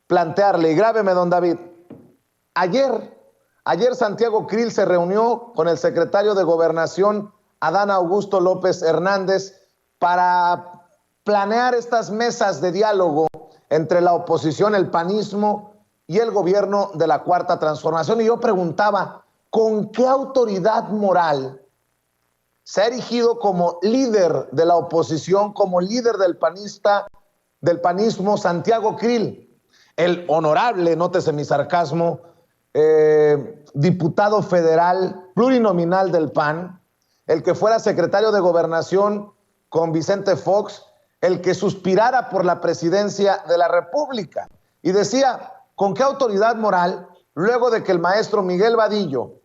plantearle, y grábeme, don David. Ayer Santiago Krill se reunió con el secretario de Gobernación, Adán Augusto López Hernández, para planear estas mesas de diálogo entre la oposición, el panismo y el gobierno de la Cuarta Transformación. Y yo preguntaba, ¿con qué autoridad moral se ha erigido como líder de la oposición, como líder del panismo, Santiago Krill, el honorable, nótese mi sarcasmo, diputado federal plurinominal del PAN, el que fuera secretario de Gobernación con Vicente Fox, el que suspirara por la presidencia de la República? Y decía, ¿con qué autoridad moral, luego de que el maestro Miguel Vadillo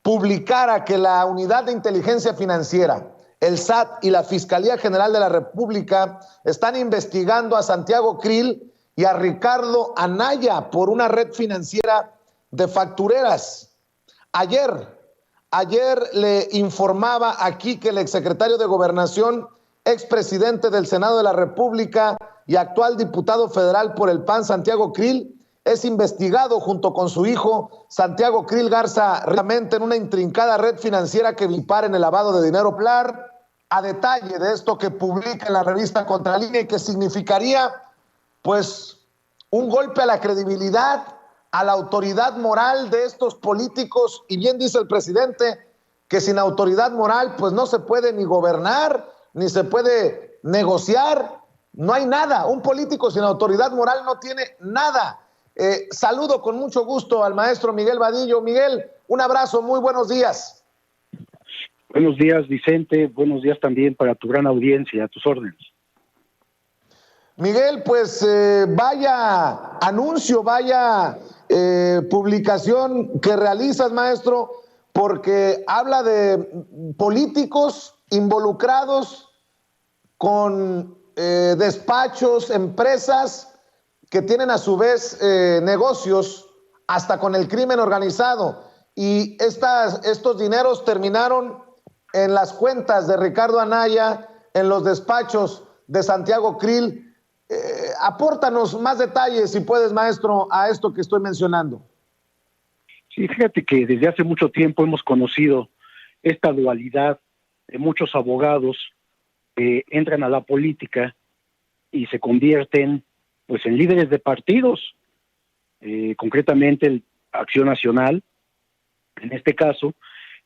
publicara que la Unidad de Inteligencia Financiera, el SAT y la Fiscalía General de la República están investigando a Santiago Krill y a Ricardo Anaya por una red financiera de factureras? Ayer le informaba aquí que el exsecretario de Gobernación, expresidente del Senado de la República y actual diputado federal por el PAN, Santiago Krill, es investigado junto con su hijo Santiago Krill Garza realmente en una intrincada red financiera que vipara en el lavado de dinero. Hablar a detalle de esto que publica en la revista Contralínea y que significaría pues un golpe a la credibilidad, a la autoridad moral de estos políticos. Y bien dice el presidente que sin autoridad moral pues no se puede ni gobernar, ni se puede negociar, no hay nada. Un político sin autoridad moral no tiene nada. Saludo con mucho gusto al maestro Miguel Vadillo. Miguel, un abrazo, muy buenos días. Buenos días, Vicente, buenos días también para tu gran audiencia, a tus órdenes. Miguel, pues vaya anuncio, vaya publicación que realizas, maestro, porque habla de políticos involucrados con despachos, empresas que tienen a su vez negocios hasta con el crimen organizado. Y estos dineros terminaron en las cuentas de Ricardo Anaya, en los despachos de Santiago Krill. Apórtanos más detalles, si puedes, maestro, a esto que estoy mencionando. Sí, fíjate que desde hace mucho tiempo hemos conocido esta dualidad de muchos abogados que entran a la política y se convierten pues en líderes de partidos, concretamente el Acción Nacional, en este caso,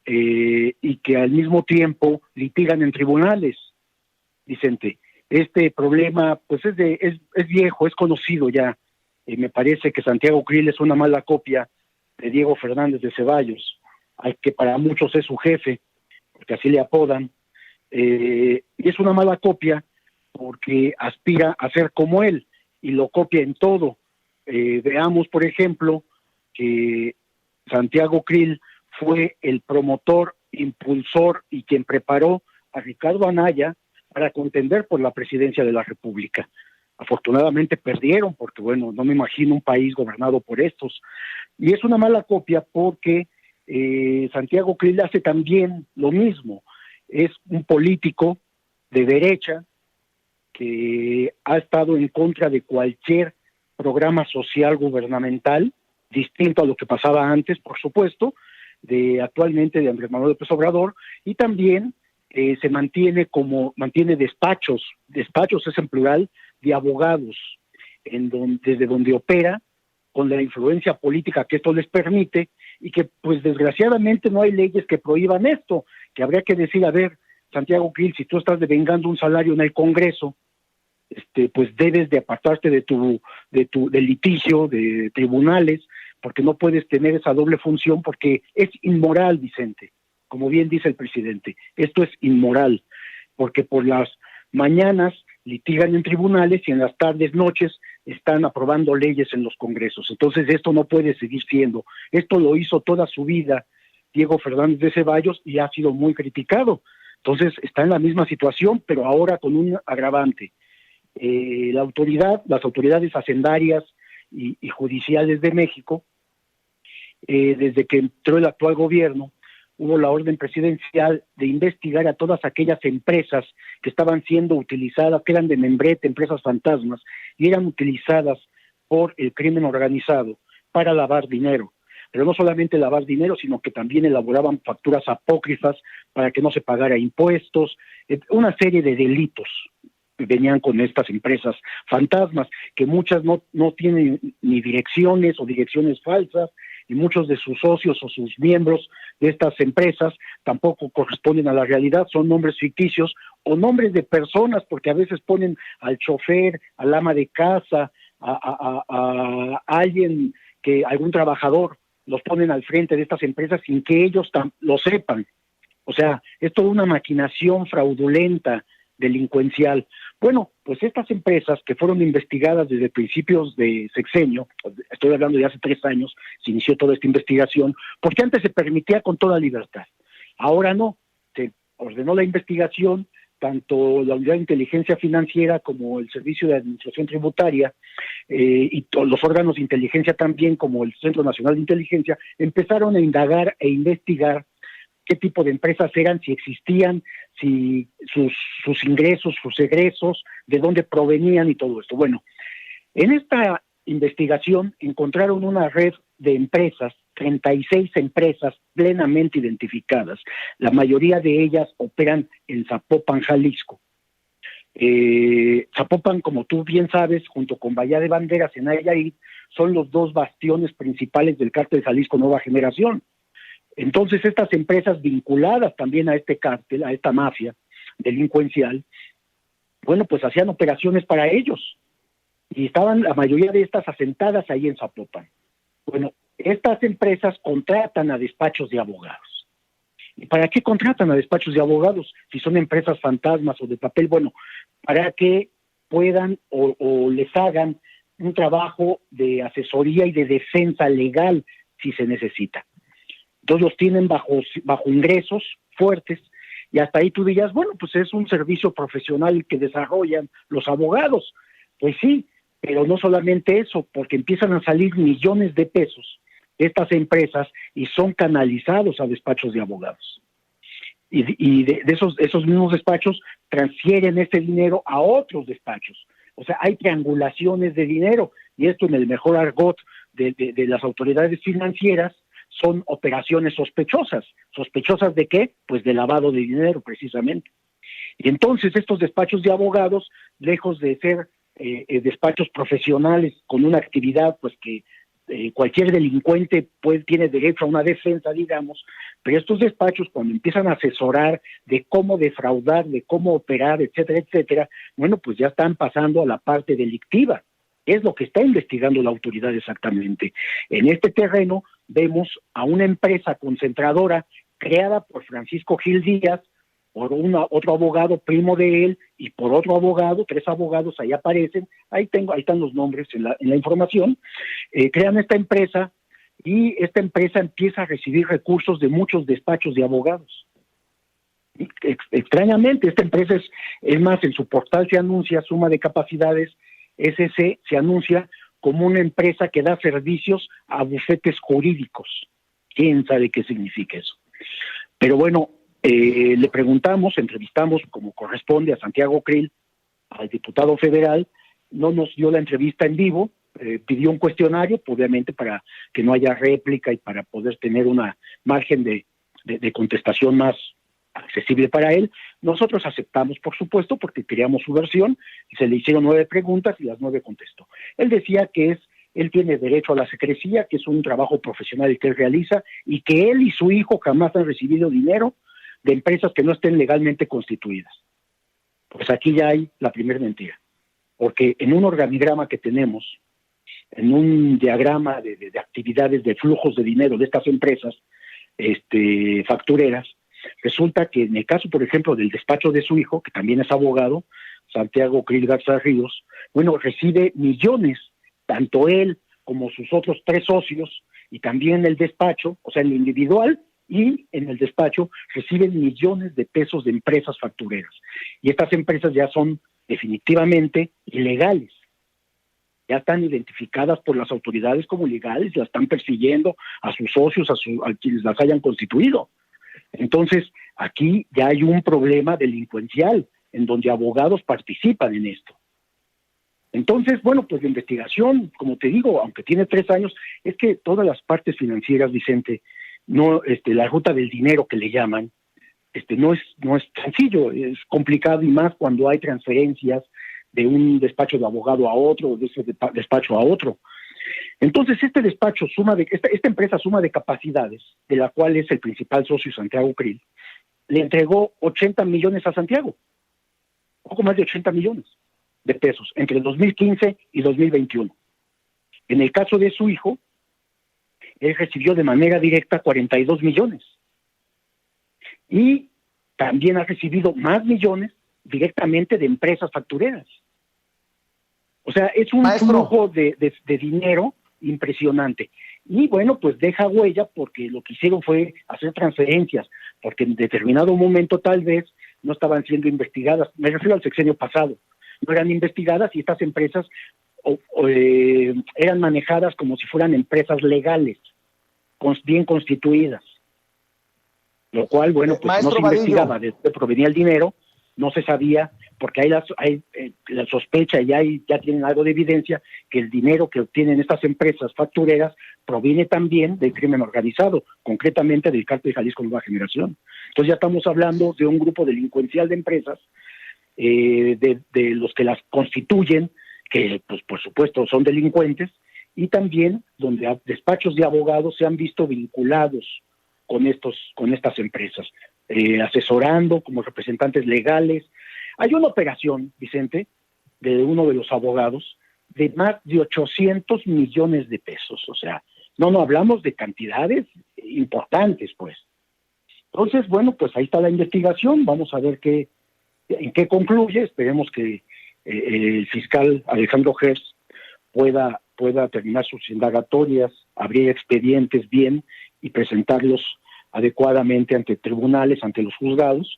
y que al mismo tiempo litigan en tribunales, Vicente. Este problema pues es viejo, es conocido ya. Me parece que Santiago Krill es una mala copia de Diego Fernández de Ceballos, al que para muchos es su jefe, porque así le apodan, y es una mala copia porque aspira a ser como él y lo copia en todo. Veamos, por ejemplo, que Santiago Krill fue el promotor, impulsor y quien preparó a Ricardo Anaya para contender por la presidencia de la República. Afortunadamente perdieron, porque bueno, no me imagino un país gobernado por estos. Y es una mala copia porque Santiago Krill hace también lo mismo. Es un político de derecha que ha estado en contra de cualquier programa social gubernamental, distinto a lo que pasaba antes, por supuesto, actualmente de Andrés Manuel López Obrador, y también se mantiene despachos es en plural, de abogados, desde donde opera, con la influencia política que esto les permite, y que pues desgraciadamente no hay leyes que prohíban esto, que habría que decir, a ver, Santiago Krill, si tú estás devengando un salario en el Congreso, pues debes de apartarte del litigio, de tribunales, porque no puedes tener esa doble función, porque es inmoral, Vicente, como bien dice el presidente, esto es inmoral, porque por las mañanas litigan en tribunales y en las tardes, noches, están aprobando leyes en los congresos. Entonces esto no puede seguir siendo. Esto lo hizo toda su vida Diego Fernández de Ceballos y ha sido muy criticado. Entonces está en la misma situación, pero ahora con un agravante. Las autoridades hacendarias y judiciales de México, desde que entró el actual gobierno, hubo la orden presidencial de investigar a todas aquellas empresas que estaban siendo utilizadas, que eran de membrete, empresas fantasmas, y eran utilizadas por el crimen organizado para lavar dinero. Pero no solamente lavar dinero, sino que también elaboraban facturas apócrifas para que no se pagara impuestos, una serie de delitos venían con estas empresas fantasmas, que muchas no tienen ni direcciones o direcciones falsas, y muchos de sus socios o sus miembros de estas empresas tampoco corresponden a la realidad, son nombres ficticios o nombres de personas, porque a veces ponen al chofer, al ama de casa, a alguien, algún trabajador, los ponen al frente de estas empresas sin que ellos lo sepan. O sea, es toda una maquinación fraudulenta, delincuencial. Bueno, pues estas empresas que fueron investigadas desde principios de sexenio, estoy hablando de hace 3 años, se inició toda esta investigación, porque antes se permitía con toda libertad. Ahora no, se ordenó la investigación, tanto la Unidad de Inteligencia Financiera como el Servicio de Administración Tributaria y los órganos de inteligencia también, como el Centro Nacional de Inteligencia, empezaron a indagar e investigar qué tipo de empresas eran, si existían, si sus ingresos, sus egresos, de dónde provenían y todo esto. Bueno, en esta investigación encontraron una red de empresas, 36 empresas plenamente identificadas. La mayoría de ellas operan en Zapopan, Jalisco. Zapopan, como tú bien sabes, junto con Bahía de Banderas en Nayarit, son los 2 bastiones principales del cártel Jalisco Nueva Generación. Entonces, estas empresas vinculadas también a este cártel, a esta mafia delincuencial, bueno, pues hacían operaciones para ellos. Y estaban la mayoría de estas asentadas ahí en Zapopan. Bueno, estas empresas contratan a despachos de abogados. ¿Y para qué contratan a despachos de abogados? Si son empresas fantasmas o de papel, bueno, para que puedan o les hagan un trabajo de asesoría y de defensa legal si se necesita. Entonces los tienen bajo ingresos fuertes, y hasta ahí tú dirías, bueno, pues es un servicio profesional que desarrollan los abogados. Pues sí, pero no solamente eso, porque empiezan a salir millones de pesos de estas empresas y son canalizados a despachos de abogados. Y de esos mismos despachos transfieren este dinero a otros despachos. O sea, hay triangulaciones de dinero, y esto en el mejor argot de las autoridades financieras son operaciones sospechosas. ¿Sospechosas de qué? Pues de lavado de dinero, precisamente. Y entonces estos despachos de abogados, lejos de ser despachos profesionales con una actividad pues que cualquier delincuente tiene derecho a una defensa, digamos, pero estos despachos cuando empiezan a asesorar de cómo defraudar, de cómo operar, etcétera, etcétera, bueno, pues ya están pasando a la parte delictiva. Es lo que está investigando la autoridad exactamente. En este terreno vemos a una empresa concentradora creada por Francisco Gil Díaz, por otro abogado primo de él y por otro abogado, 3 abogados, ahí aparecen, ahí están los nombres en la información, crean esta empresa y esta empresa empieza a recibir recursos de muchos despachos de abogados. Extrañamente, esta empresa es más, en su portal se anuncia Suma de Capacidades SC, se anuncia como una empresa que da servicios a bufetes jurídicos. ¿Quién sabe qué significa eso? Pero bueno, le preguntamos, entrevistamos como corresponde a Santiago Krill, al diputado federal, no nos dio la entrevista en vivo, pidió un cuestionario, obviamente para que no haya réplica y para poder tener una margen de contestación más accesible para él. Nosotros aceptamos, por supuesto, porque queríamos su versión, y se le hicieron 9 preguntas y las 9 contestó. Él decía que él tiene derecho a la secrecía, que es un trabajo profesional que él realiza, y que él y su hijo jamás han recibido dinero de empresas que no estén legalmente constituidas. Pues aquí ya hay la primera mentira, porque en un organigrama que tenemos, en un diagrama de actividades de flujos de dinero de estas empresas factureras, resulta que en el caso, por ejemplo, del despacho de su hijo, que también es abogado, Santiago Krill Garza Ríos, bueno, recibe millones, tanto él como sus otros 3 socios, y también el despacho, o sea, en lo individual y en el despacho, reciben millones de pesos de empresas factureras. Y estas empresas ya son definitivamente ilegales. Ya están identificadas por las autoridades como ilegales, las están persiguiendo a sus socios, a quienes las hayan constituido. Entonces, aquí ya hay un problema delincuencial en donde abogados participan en esto. Entonces, bueno, pues la investigación, como te digo, aunque tiene 3 años, es que todas las partes financieras, Vicente, no, la ruta del dinero que le llaman, no es sencillo, es complicado, y más cuando hay transferencias de un despacho de abogado a otro, de ese despacho a otro. Entonces, esta empresa Suma de Capacidades, de la cual es el principal socio Santiago Krill, le entregó 80 millones a Santiago, poco más de 80 millones de pesos, entre 2015 y 2021. En el caso de su hijo, él recibió de manera directa 42 millones. Y también ha recibido más millones directamente de empresas factureras. O sea, es un flujo de dinero impresionante. Y bueno, pues deja huella porque lo que hicieron fue hacer transferencias, porque en determinado momento tal vez no estaban siendo investigadas. Me refiero al sexenio pasado. No eran investigadas y estas empresas eran manejadas como si fueran empresas legales, bien constituidas. Lo cual, bueno, pues no se investigaba de dónde provenía el dinero, no se sabía, porque hay la sospecha y ya tienen algo de evidencia que el dinero que obtienen estas empresas factureras proviene también del crimen organizado, concretamente del Cártel Jalisco Nueva Generación. Entonces ya estamos hablando de un grupo delincuencial de empresas, de los que las constituyen, que pues por supuesto son delincuentes, y también donde despachos de abogados se han visto vinculados con estas empresas, asesorando como representantes legales. Hay una operación, Vicente, de uno de los abogados, de más de 800 millones de pesos. O sea, no hablamos de cantidades importantes, pues. Entonces, bueno, pues ahí está la investigación. Vamos a ver en qué concluye. Esperemos que el fiscal Alejandro Gertz pueda terminar sus indagatorias, abrir expedientes bien y presentarlos adecuadamente ante tribunales, ante los juzgados,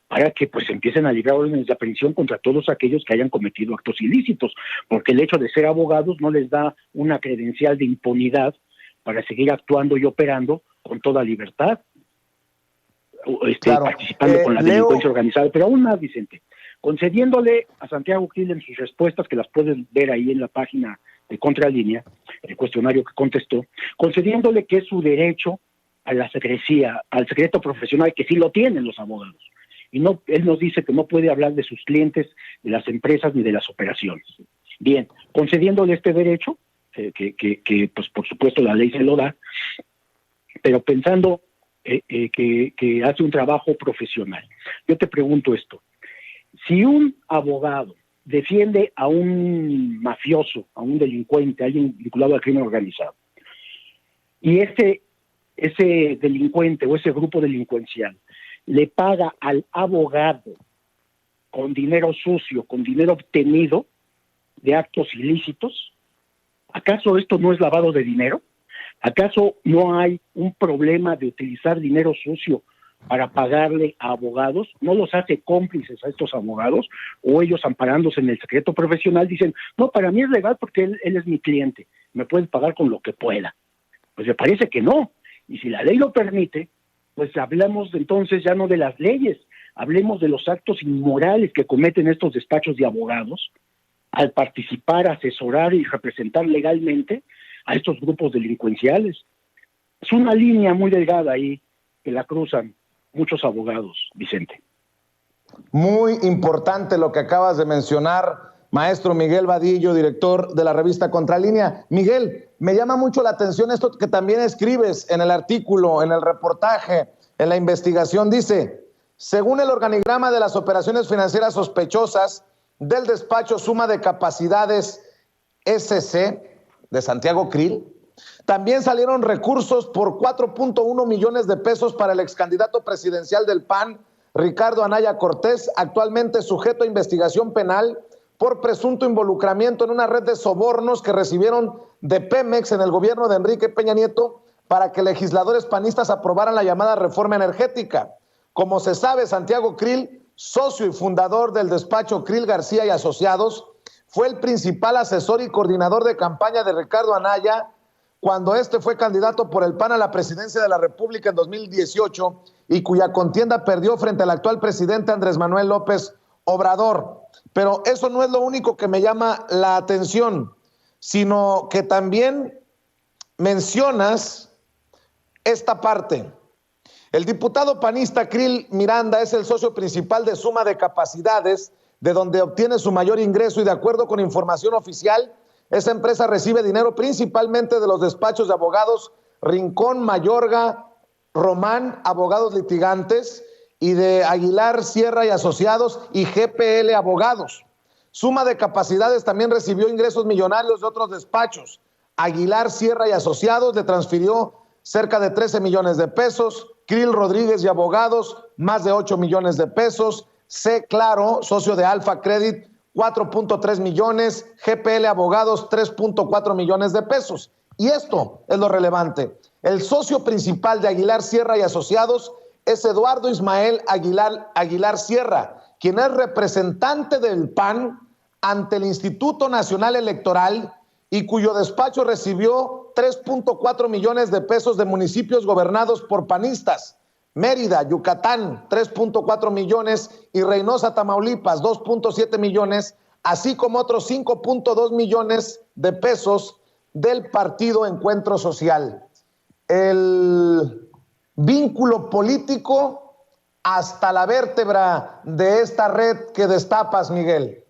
para que pues empiecen a llegar órdenes de aprehensión contra todos aquellos que hayan cometido actos ilícitos, porque el hecho de ser abogados no les da una credencial de impunidad para seguir actuando y operando con toda libertad, claro. Participando con la delincuencia organizada. Pero aún más, Vicente, concediéndole a Santiago Krill en sus respuestas, que las pueden ver ahí en la página de Contralínea, el cuestionario que contestó, concediéndole que es su derecho a la secrecía, al secreto profesional, que sí lo tienen los abogados. Y él nos dice que no puede hablar de sus clientes, de las empresas ni de las operaciones. Bien, concediéndole este derecho, que pues por supuesto la ley se lo da, pero pensando que hace un trabajo profesional. Yo te pregunto esto: si un abogado defiende a un mafioso, a un delincuente, a alguien vinculado al crimen organizado, y ese delincuente o ese grupo delincuencial le paga al abogado con dinero sucio, con dinero obtenido de actos ilícitos, ¿acaso esto no es lavado de dinero? ¿Acaso no hay un problema de utilizar dinero sucio para pagarle a abogados? ¿No los hace cómplices a estos abogados? ¿O ellos, amparándose en el secreto profesional, dicen, no, para mí es legal porque él es mi cliente, me puede pagar con lo que pueda? Pues me parece que no. Y si la ley lo permite, pues hablamos entonces ya no de las leyes, hablemos de los actos inmorales que cometen estos despachos de abogados al participar, asesorar y representar legalmente a estos grupos delincuenciales. Es una línea muy delgada ahí que la cruzan muchos abogados, Vicente. Muy importante lo que acabas de mencionar, maestro Miguel Vadillo, director de la revista Contralínea. Miguel, me llama mucho la atención esto que también escribes en el artículo, en el reportaje, en la investigación. Dice, según el organigrama de las operaciones financieras sospechosas del despacho Suma de Capacidades SC de Santiago Krill, también salieron recursos por 4.1 millones de pesos para el excandidato presidencial del PAN, Ricardo Anaya Cortés, actualmente sujeto a investigación penal por presunto involucramiento en una red de sobornos que recibieron de Pemex en el gobierno de Enrique Peña Nieto para que legisladores panistas aprobaran la llamada reforma energética. Como se sabe, Santiago Krill, socio y fundador del despacho Krill García y Asociados, fue el principal asesor y coordinador de campaña de Ricardo Anaya cuando este fue candidato por el PAN a la presidencia de la República en 2018 y cuya contienda perdió frente al actual presidente Andrés Manuel López Obrador. Pero eso no es lo único que me llama la atención, sino que también mencionas esta parte. El diputado panista Krill Miranda es el socio principal de Suma de Capacidades, de donde obtiene su mayor ingreso, y de acuerdo con información oficial, esa empresa recibe dinero principalmente de los despachos de abogados Rincón, Mayorga, Román, abogados litigantes, y de Aguilar, Sierra y Asociados y GPL Abogados. Suma de Capacidades también recibió ingresos millonarios de otros despachos. Aguilar, Sierra y Asociados le transfirió cerca de 13 millones de pesos. Krill Rodríguez y Abogados, más de 8 millones de pesos. C. Claro, socio de Alfa Credit, 4.3 millones. GPL Abogados, 3.4 millones de pesos. Y esto es lo relevante. El socio principal de Aguilar, Sierra y Asociados es Eduardo Ismael Aguilar Sierra, quien es representante del PAN ante el Instituto Nacional Electoral y cuyo despacho recibió 3.4 millones de pesos de municipios gobernados por panistas. Mérida, Yucatán, 3.4 millones, y Reynosa, Tamaulipas, 2.7 millones, así como otros 5.2 millones de pesos del partido Encuentro Social. El vínculo político hasta la vértebra de esta red que destapas, Miguel.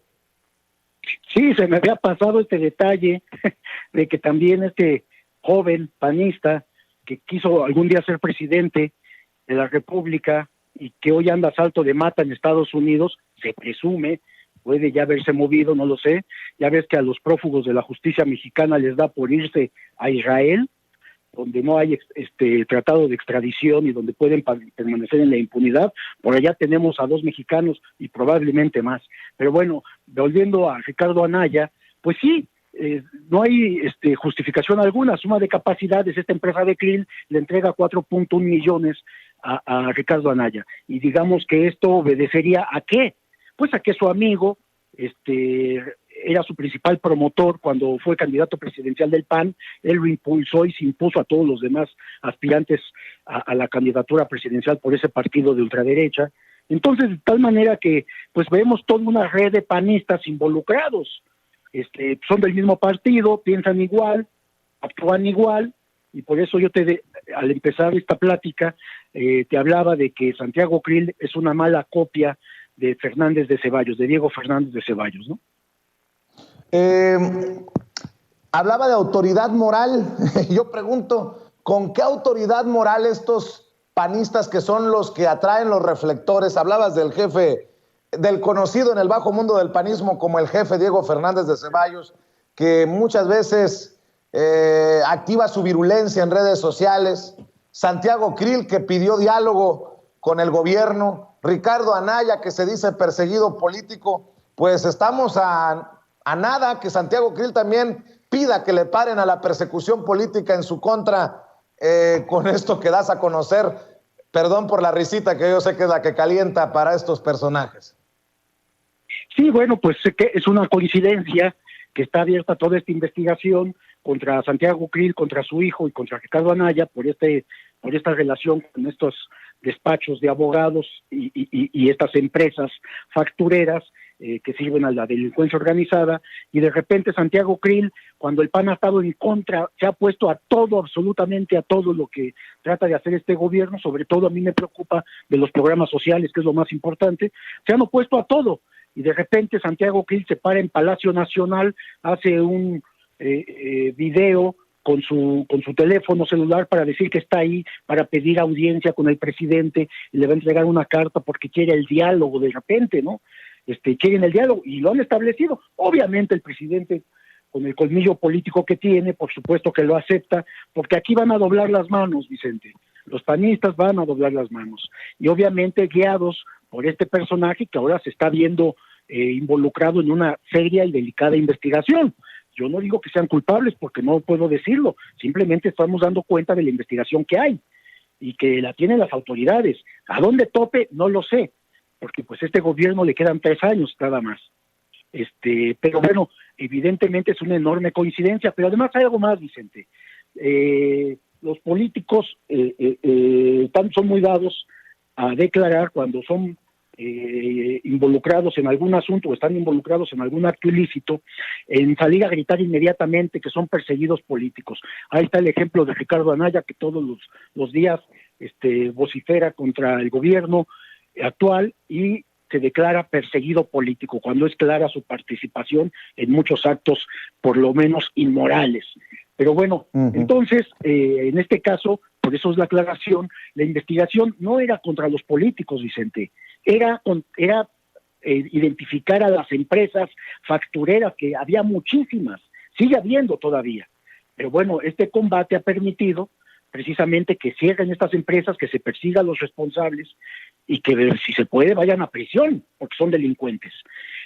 Sí, se me había pasado este detalle de que también este joven panista que quiso algún día ser presidente de la República y que hoy anda a salto de mata en Estados Unidos, se presume, puede ya haberse movido, no lo sé. Ya ves que a los prófugos de la justicia mexicana les da por irse a Israel, donde no hay tratado de extradición y donde pueden permanecer en la impunidad. Por allá tenemos a 2 mexicanos y probablemente más. Pero bueno, volviendo a Ricardo Anaya, pues sí, no hay justificación alguna. Suma de Capacidades, esta empresa de Krill, le entrega 4.1 millones a Ricardo Anaya. Y digamos que esto obedecería ¿a qué? Pues a que su amigo era su principal promotor cuando fue candidato presidencial del PAN. Él lo impulsó y se impuso a todos los demás aspirantes a la candidatura presidencial por ese partido de ultraderecha. Entonces, de tal manera que pues vemos toda una red de panistas involucrados. Son del mismo partido, piensan igual, actúan igual, y por eso yo al empezar esta plática te hablaba de que Santiago Krill es una mala copia de Fernández de Ceballos, de Diego Fernández de Ceballos, ¿no? Hablaba de autoridad moral. Yo pregunto, ¿con qué autoridad moral estos panistas, que son los que atraen los reflectores? Hablabas del jefe, del conocido en el bajo mundo del panismo como el jefe Diego Fernández de Ceballos, que muchas veces activa su virulencia en redes sociales. Santiago Krill, que pidió diálogo con el gobierno. Ricardo Anaya, que se dice perseguido político. Pues estamos a nada que Santiago Krill también pida que le paren a la persecución política en su contra, con esto que das a conocer. Perdón por la risita, que yo sé que es la que calienta para estos personajes. Sí, bueno, pues es una coincidencia que está abierta toda esta investigación contra Santiago Krill, contra su hijo y contra Ricardo Anaya por esta relación con estos despachos de abogados y estas empresas factureras que sirven a la delincuencia organizada. Y de repente Santiago Krill, cuando el PAN ha estado en contra, se ha puesto a todo, absolutamente a todo lo que trata de hacer este gobierno. Sobre todo a mí me preocupa de los programas sociales, que es lo más importante. Se han opuesto a todo, y de repente Santiago Krill se para en Palacio Nacional, hace un video con su teléfono celular para decir que está ahí para pedir audiencia con el presidente, y le va a entregar una carta porque quiere el diálogo. De repente, ¿no? Quieren el diálogo y lo han establecido. Obviamente el presidente, con el colmillo político que tiene, por supuesto que lo acepta, porque aquí van a doblar las manos, Vicente. Los panistas van a doblar las manos, y obviamente guiados por este personaje que ahora se está viendo involucrado en una seria y delicada investigación. Yo no digo que sean culpables, porque no puedo decirlo, simplemente estamos dando cuenta de la investigación que hay y que la tienen las autoridades. ¿A dónde tope? No lo sé, porque pues este gobierno le quedan 3 años nada más. Pero bueno, evidentemente es una enorme coincidencia, pero además hay algo más, Vicente. Los políticos son muy dados a declarar cuando son involucrados en algún asunto o están involucrados en algún acto ilícito, en salir a gritar inmediatamente que son perseguidos políticos. Ahí está el ejemplo de Ricardo Anaya, que todos los días vocifera contra el gobierno actual y se declara perseguido político, cuando es clara su participación en muchos actos, por lo menos inmorales. Pero bueno, entonces, en este caso, por eso es la aclaración, la investigación no era contra los políticos, Vicente, era identificar a las empresas factureras, que había muchísimas, sigue habiendo todavía. Pero bueno, este combate ha permitido precisamente que cierren estas empresas, que se persiga a los responsables y que, si se puede, vayan a prisión, porque son delincuentes.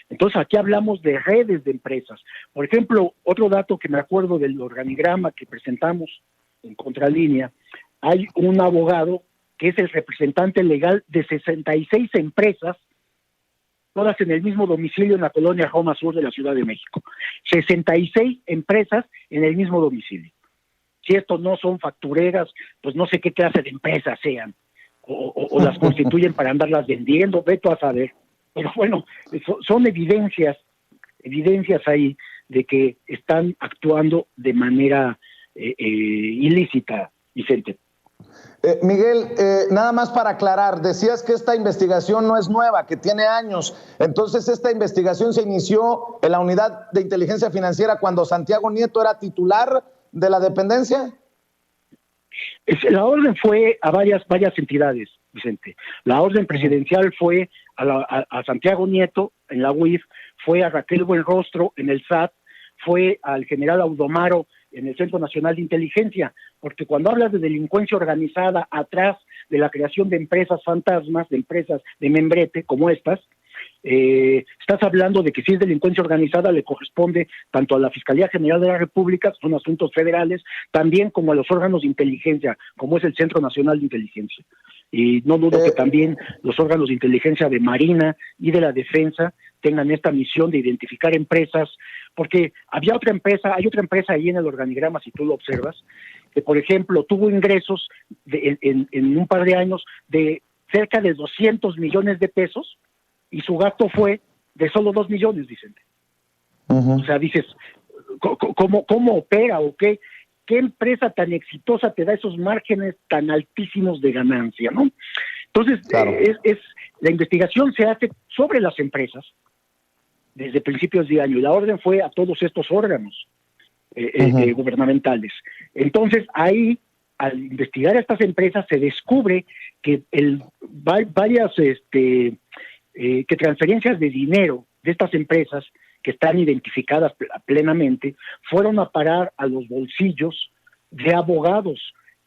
Entonces, aquí hablamos de redes de empresas. Por ejemplo, otro dato que me acuerdo del organigrama que presentamos en Contralínea, hay un abogado que es el representante legal de 66 empresas, todas en el mismo domicilio en la colonia Roma Sur de la Ciudad de México. 66 empresas en el mismo domicilio. Si estos no son factureras, pues no sé qué clase de empresas sean, o las constituyen para andarlas vendiendo, veto a saber. Pero bueno, son evidencias ahí de que están actuando de manera ilícita, Vicente. Miguel, nada más para aclarar, decías que esta investigación no es nueva, que tiene años. Entonces, ¿esta investigación se inició en la Unidad de Inteligencia Financiera cuando Santiago Nieto era titular de la dependencia? La orden fue a varias entidades, Vicente. La orden presidencial fue a Santiago Nieto en la UIF, fue a Raquel Buenrostro en el SAT, fue al general Audomaro en el Centro Nacional de Inteligencia, porque cuando hablas de delincuencia organizada atrás de la creación de empresas fantasmas, de empresas de membrete como estas, estás hablando de que si es delincuencia organizada le corresponde tanto a la Fiscalía General de la República, son asuntos federales, también como a los órganos de inteligencia, como es el Centro Nacional de Inteligencia. Y no dudo que también los órganos de inteligencia de Marina y de la Defensa tengan esta misión de identificar empresas, porque hay otra empresa ahí en el organigrama, si tú lo observas, que por ejemplo tuvo ingresos en un par de años de cerca de 200 millones de pesos, y su gasto fue de solo 2 millones, Vicente. O sea, dices, ¿cómo opera o qué empresa tan exitosa te da esos márgenes tan altísimos de ganancia, ¿no? Entonces, claro, la investigación se hace sobre las empresas desde principios de año, y la orden fue a todos estos órganos gubernamentales. Entonces, ahí, al investigar a estas empresas, se descubre que varias que transferencias de dinero de estas empresas que están identificadas plenamente fueron a parar a los bolsillos de abogados,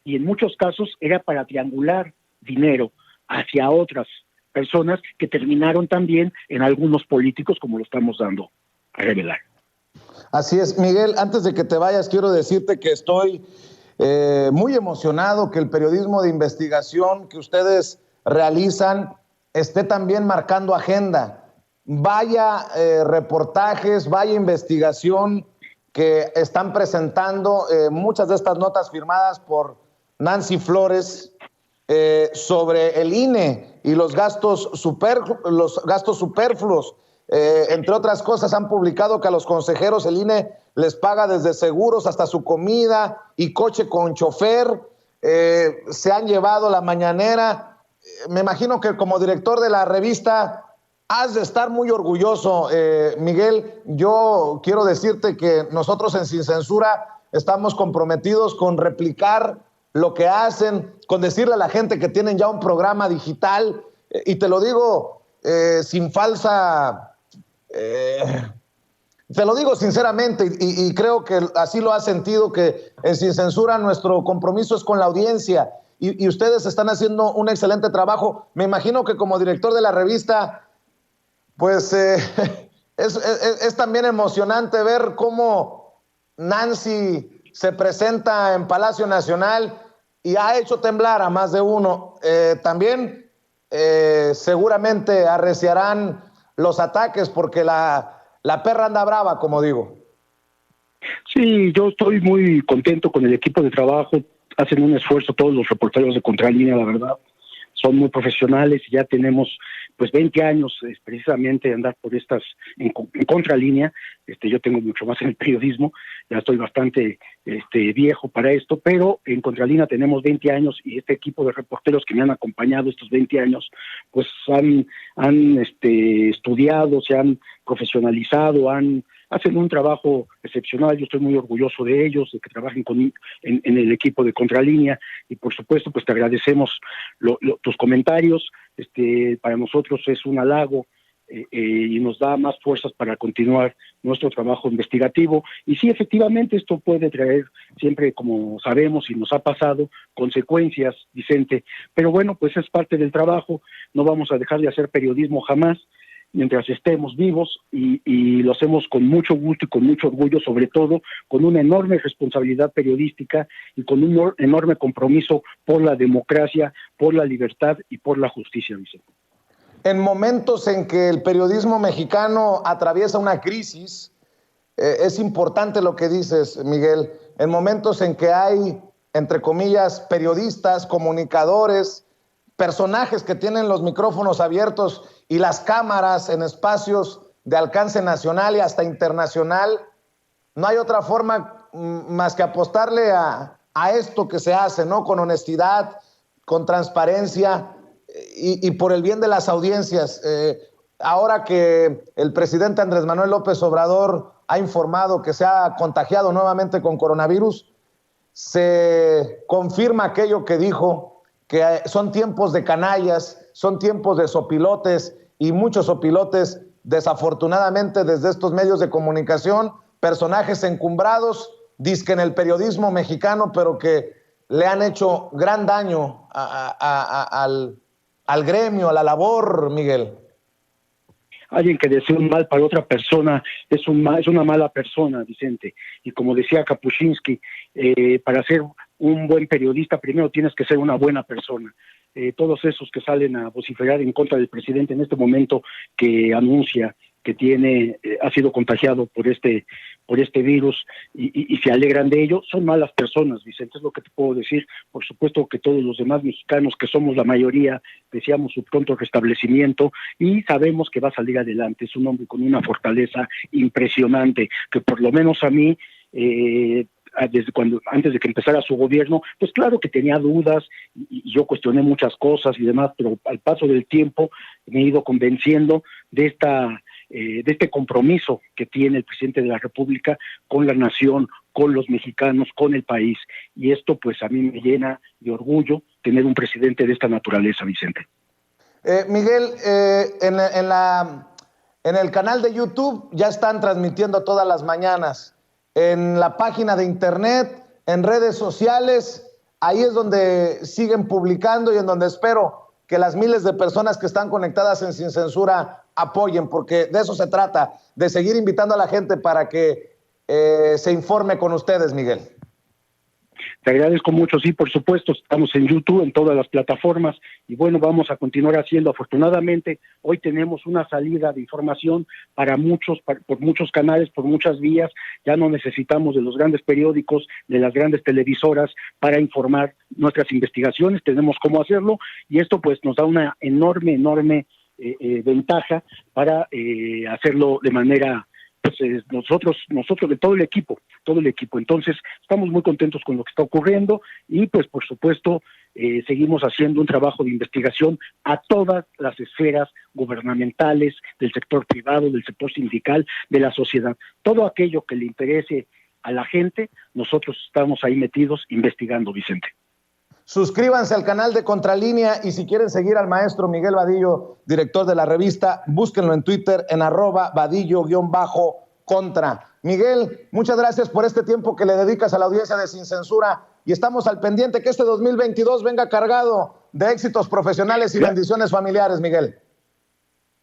y en muchos casos era para triangular dinero hacia otras personas que terminaron también en algunos políticos, como lo estamos dando a revelar. Así es, Miguel, antes de que te vayas, quiero decirte que estoy muy emocionado que el periodismo de investigación que ustedes realizan esté también marcando agenda. Vaya reportajes, vaya investigación que están presentando, muchas de estas notas firmadas por Nancy Flores sobre el INE y los gastos superfluos. Entre otras cosas, han publicado que a los consejeros el INE les paga desde seguros hasta su comida y coche con chofer. Se han llevado la mañanera. Me imagino que como director de la revista has de estar muy orgulloso, Miguel. Yo quiero decirte que nosotros en Sin Censura estamos comprometidos con replicar lo que hacen, con decirle a la gente que tienen ya un programa digital, y te lo digo sin falsa... te lo digo sinceramente, y creo que así lo has sentido, que en Sin Censura nuestro compromiso es con la audiencia, y ustedes están haciendo un excelente trabajo. Me imagino que como director de la revista, pues es también emocionante ver cómo Nancy se presenta en Palacio Nacional y ha hecho temblar a más de uno. También seguramente arreciarán los ataques porque la perra anda brava, como digo. Sí, yo estoy muy contento con el equipo de trabajo. Hacen un esfuerzo todos los reporteros de Contralínea, la verdad. Son muy profesionales y ya tenemos pues 20 años precisamente andar por estas en contralínea. Yo tengo mucho más en el periodismo, ya estoy bastante viejo para esto, pero en contralínea tenemos 20 años y este equipo de reporteros que me han acompañado estos 20 años, pues han estudiado, se han profesionalizado, hacen un trabajo excepcional. Yo estoy muy orgulloso de ellos, de que trabajen en el equipo de Contralínea, y por supuesto pues te agradecemos tus comentarios. Para nosotros es un halago y nos da más fuerzas para continuar nuestro trabajo investigativo. Y sí, efectivamente, esto puede traer siempre, como sabemos y nos ha pasado, consecuencias, Vicente, pero bueno, pues es parte del trabajo. No vamos a dejar de hacer periodismo jamás mientras estemos vivos, y lo hacemos con mucho gusto y con mucho orgullo, sobre todo con una enorme responsabilidad periodística y con un enorme compromiso por la democracia, por la libertad y por la justicia, Vicente. En momentos en que el periodismo mexicano atraviesa una crisis, es importante lo que dices, Miguel, en momentos en que hay, entre comillas, periodistas, comunicadores, personajes que tienen los micrófonos abiertos y las cámaras en espacios de alcance nacional y hasta internacional, no hay otra forma más que apostarle a esto que se hace, ¿no? Con honestidad, con transparencia y por el bien de las audiencias. Ahora que el presidente Andrés Manuel López Obrador ha informado que se ha contagiado nuevamente con coronavirus, se confirma aquello que dijo, que son tiempos de canallas, son tiempos de sopilotes, y muchos sopilotes, desafortunadamente, desde estos medios de comunicación, personajes encumbrados, dizque en el periodismo mexicano, pero que le han hecho gran daño al gremio, a la labor, Miguel. Alguien que desea un mal para otra persona es una mala persona, Vicente. Y como decía Kapuscinski, para ser un buen periodista primero tienes que ser una buena persona. Todos esos que salen a vociferar en contra del presidente en este momento, que anuncia que ha sido contagiado por este virus, y se alegran de ello, son malas personas, Vicente, es lo que te puedo decir. Por supuesto que todos los demás mexicanos, que somos la mayoría, deseamos su pronto restablecimiento y sabemos que va a salir adelante. Es un hombre con una fortaleza impresionante, que por lo menos a mí, antes de que empezara su gobierno, pues claro que tenía dudas y yo cuestioné muchas cosas y demás, pero al paso del tiempo me he ido convenciendo de este compromiso que tiene el presidente de la República con la nación, con los mexicanos, con el país. Y esto pues a mí me llena de orgullo tener un presidente de esta naturaleza, Vicente. Miguel, en el canal de YouTube ya están transmitiendo todas las mañanas. En la página de internet, en redes sociales, ahí es donde siguen publicando y en donde espero que las miles de personas que están conectadas en Sin Censura apoyen, porque de eso se trata, de seguir invitando a la gente para que se informe con ustedes, Miguel. Te agradezco mucho, sí, por supuesto, estamos en YouTube, en todas las plataformas, y bueno, vamos a continuar haciendo. Afortunadamente, hoy tenemos una salida de información para muchos, por muchos canales, por muchas vías. Ya no necesitamos de los grandes periódicos, de las grandes televisoras para informar nuestras investigaciones, tenemos cómo hacerlo, y esto pues nos da una enorme ventaja para hacerlo de manera, pues nosotros de todo el equipo. Entonces estamos muy contentos con lo que está ocurriendo y pues por supuesto seguimos haciendo un trabajo de investigación a todas las esferas gubernamentales, del sector privado, del sector sindical, de la sociedad. Todo aquello que le interese a la gente, nosotros estamos ahí metidos investigando, Vicente. Suscríbanse al canal de Contralínea, y si quieren seguir al maestro Miguel Vadillo, director de la revista, búsquenlo en Twitter en @vadillo_contra. Miguel, muchas gracias por este tiempo que le dedicas a la audiencia de Sin Censura, y estamos al pendiente que este 2022 venga cargado de éxitos profesionales y bendiciones familiares, Miguel.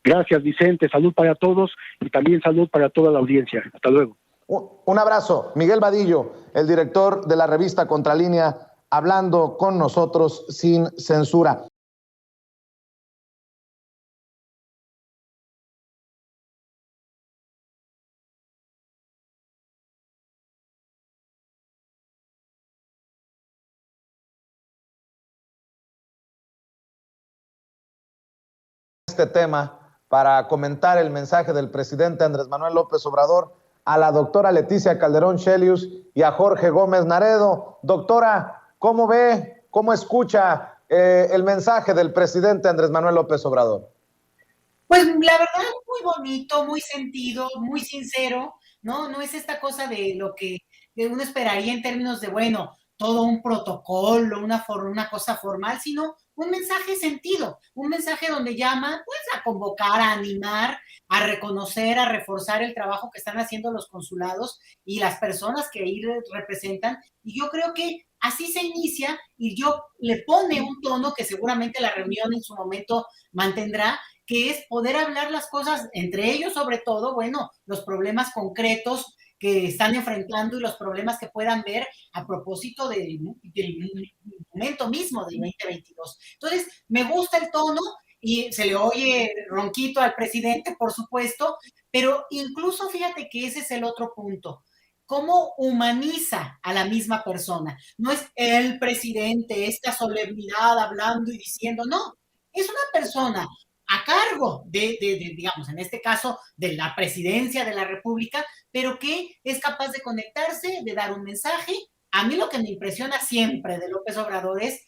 Gracias, Vicente. Salud para todos y también salud para toda la audiencia. Hasta luego. Un abrazo. Miguel Vadillo, el director de la revista Contralínea, hablando con nosotros sin censura. este tema para comentar el mensaje del presidente Andrés Manuel López Obrador a la doctora Leticia Calderón Shelius y a Jorge Gómez Naredo. Doctora, ¿cómo ve, cómo escucha el mensaje del presidente Andrés Manuel López Obrador? Pues la verdad, muy bonito, muy sentido, muy sincero, ¿no? No es esta cosa de lo que uno esperaría en términos de, bueno, todo un protocolo, una cosa formal, sino un mensaje sentido, un mensaje donde llama, pues, a convocar, a animar, a reconocer, a reforzar el trabajo que están haciendo los consulados y las personas que ahí representan. Y yo creo que así se inicia y yo le pone un tono que seguramente la reunión en su momento mantendrá, que es poder hablar las cosas entre ellos, sobre todo, bueno, los problemas concretos que están enfrentando y los problemas que puedan ver a propósito del momento mismo del 2022. Entonces, me gusta el tono y se le oye ronquito al presidente, por supuesto, pero incluso fíjate que ese es el otro punto. ¿Cómo humaniza a la misma persona? No es el presidente, esta solemnidad hablando y diciendo, no, es una persona a cargo digamos, en este caso, de la presidencia de la República, pero que es capaz de conectarse, de dar un mensaje. A mí lo que me impresiona siempre de López Obrador es,